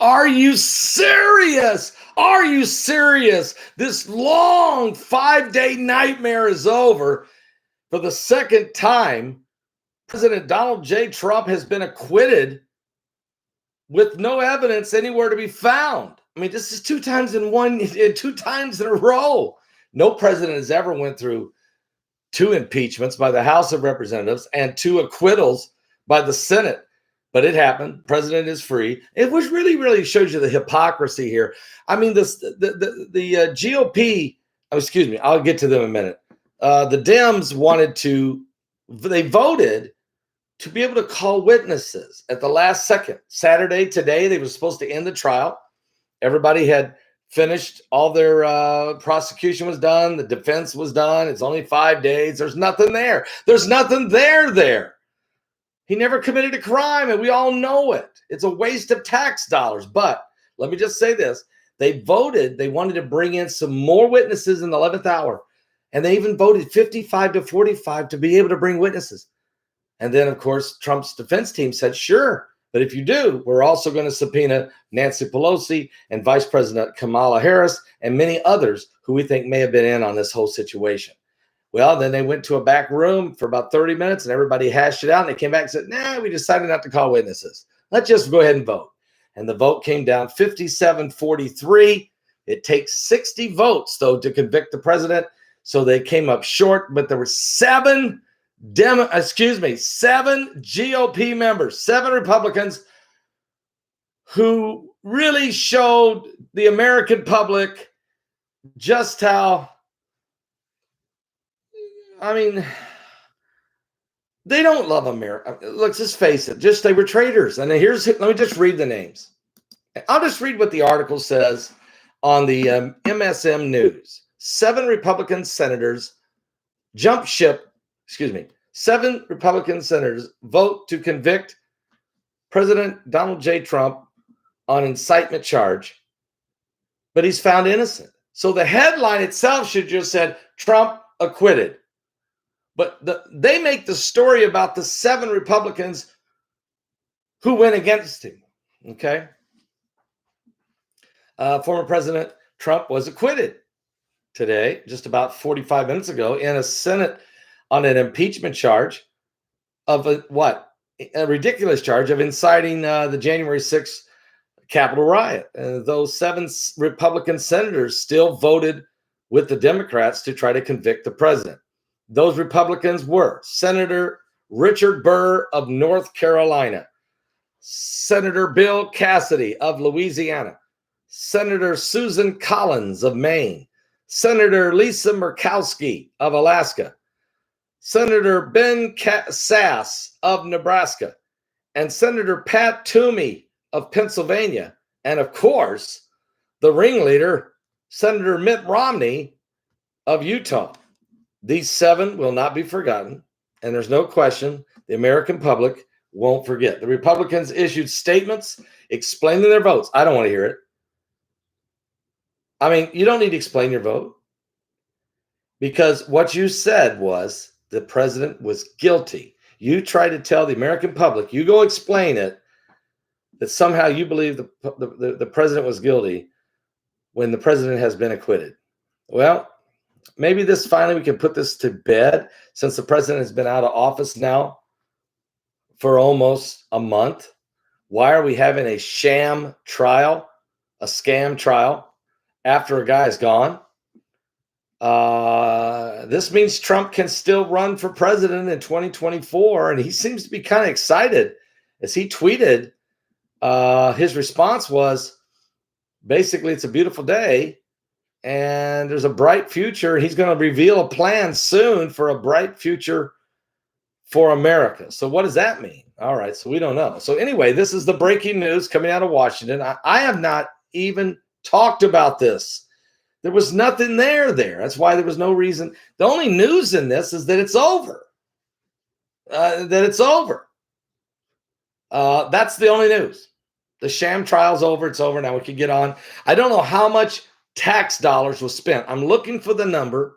Are you serious? Are you serious? This long 5-day nightmare is over. For the second time, President Donald J. Trump has been acquitted with no evidence anywhere to be found. I mean, this is two times in a row. No president has ever went through 2 impeachments by the House of Representatives and 2 acquittals by the Senate. But it happened. President is free. It was really shows you the hypocrisy here. I mean, the GOP. Oh, excuse me. I'll get to them in a minute. The Dems they voted to be able to call witnesses at the last second. Saturday, today, they were supposed to end the trial. Everybody had finished. All their prosecution was done. The defense was done. It's only 5 days. There's nothing there. There's nothing there. He never committed a crime, and we all know it. It's a waste of tax dollars. But let me just say this. They voted. They wanted to bring in some more witnesses in the 11th hour. And they even voted 55 to 45 to be able to bring witnesses. And then, of course, Trump's defense team said, sure. But if you do, we're also going to subpoena Nancy Pelosi and Vice President Kamala Harris and many others who we think may have been in on this whole situation. Well, then they went to a back room for about 30 minutes and everybody hashed it out. And they came back and said, nah, we decided not to call witnesses. Let's just go ahead and vote. And the vote came down 57-43. It takes 60 votes, though, to convict the president. So they came up short, but there were 7 GOP members, 7 Republicans who really showed the American public just how, I mean, they don't love America. Let's just face it. They were traitors. And let me just read the names. I'll just read what the article says on the MSM News. 7 Republican senators jump ship. 7 Republican senators vote to convict President Donald J. Trump on incitement charge, but he's found innocent. So the headline itself should just said Trump acquitted. But they make the story about the 7 Republicans who went against him. Okay. Former President Trump was acquitted today, just about 45 minutes ago, in a Senate on an impeachment charge of a ridiculous charge of inciting the January 6th Capitol riot. Those 7 Republican senators still voted with the Democrats to try to convict the president. Those Republicans were Senator Richard Burr of North Carolina, Senator Bill Cassidy of Louisiana, Senator Susan Collins of Maine, Senator Lisa Murkowski of Alaska, Senator Ben Sasse of Nebraska, and Senator Pat Toomey of Pennsylvania, and of course, the ringleader, Senator Mitt Romney of Utah. These 7 will not be forgotten, and there's no question the American public won't forget. The Republicans issued statements explaining their votes. I don't want to hear it. I mean, you don't need to explain your vote, because what you said was the president was guilty. You try to tell the American public, you go explain it, that somehow you believe the president was guilty when the president has been acquitted. Well, maybe finally we can put this to bed, since the president has been out of office now for almost a month. Why are we having a sham trial, a scam trial, after a guy is gone? This means Trump can still run for president in 2024, and he seems to be kind of excited. As he tweeted, his response was basically, it's a beautiful day and there's a bright future. He's going to reveal a plan soon for a bright future for America. So what does that mean? All right, so we don't know. So anyway, this is the breaking news coming out of Washington. I have not even talked about this. There was nothing there. That's why there was no reason. The only news in this is that it's over. That's the only news. The sham trial's over. It's over. Now we can get on. I don't know how much tax dollars was spent. I'm looking for the number.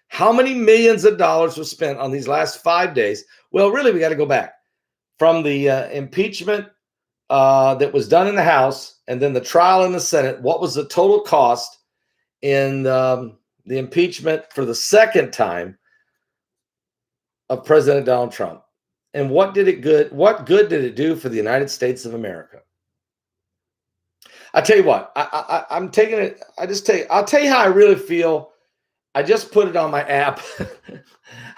How many millions of dollars was spent on these last 5 days? Well, really, we got to go back from the impeachment that was done in the House, and then the trial in the Senate. What was the total cost in the impeachment for the second time of President Donald Trump? And what good did it do for the United States of America? I tell you what, I'm taking it. I'll tell you how I really feel. I just put it on my app.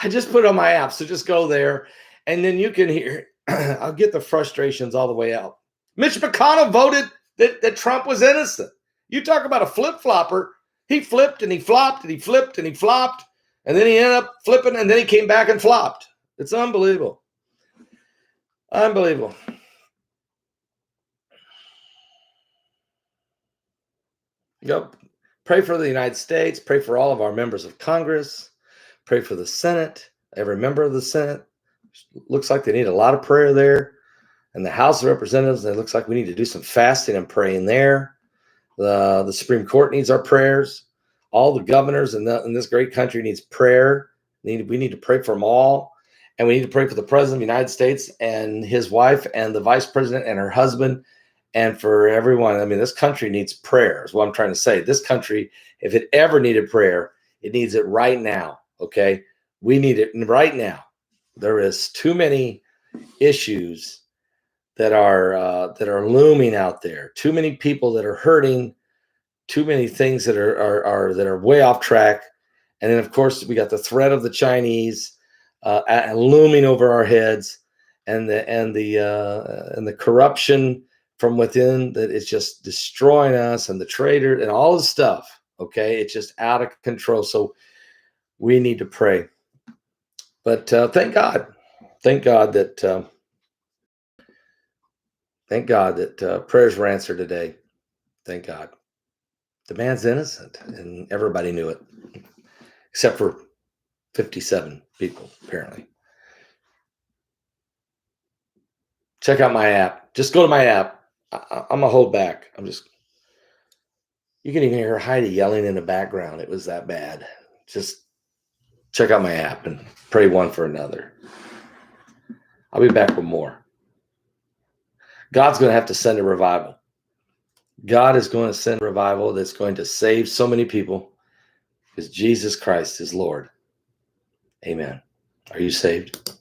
I just put it on my app. So just go there and then you can hear, I'll get the frustrations all the way out. Mitch McConnell voted that Trump was innocent. You talk about a flip-flopper. He flipped and he flopped and he flipped and he flopped. And then he ended up flipping and then he came back and flopped. It's unbelievable. Unbelievable. Yep. Pray for the United States. Pray for all of our members of Congress. Pray for the Senate. Every member of the Senate. Looks like they need a lot of prayer there. And the House of Representatives, it looks like we need to do some fasting and praying there. The Supreme Court needs our prayers. All the governors in this great country needs prayer. We need to pray for them all. And we need to pray for the President of the United States and his wife and the Vice President and her husband and for everyone. I mean, this country needs prayer is what I'm trying to say. This country, if it ever needed prayer, it needs it right now, okay? We need it right now. There is too many issues that are looming out there. Too many people that are hurting. Too many things that are way off track. And then, of course, we got the threat of the Chinese looming over our heads, and the corruption from within that is just destroying us, and the trader and all the stuff. Okay, it's just out of control. So we need to pray. But thank God that prayers were answered today. Thank God. The man's innocent, and everybody knew it, except for 57 people, apparently. Check out my app. Just go to my app. I'm going to hold back. You can even hear Heidi yelling in the background. It was that bad. Just check out my app and pray one for another. I'll be back with more. God's going to have to send a revival. God is going to send a revival that's going to save so many people because Jesus Christ is Lord. Amen. Are you saved?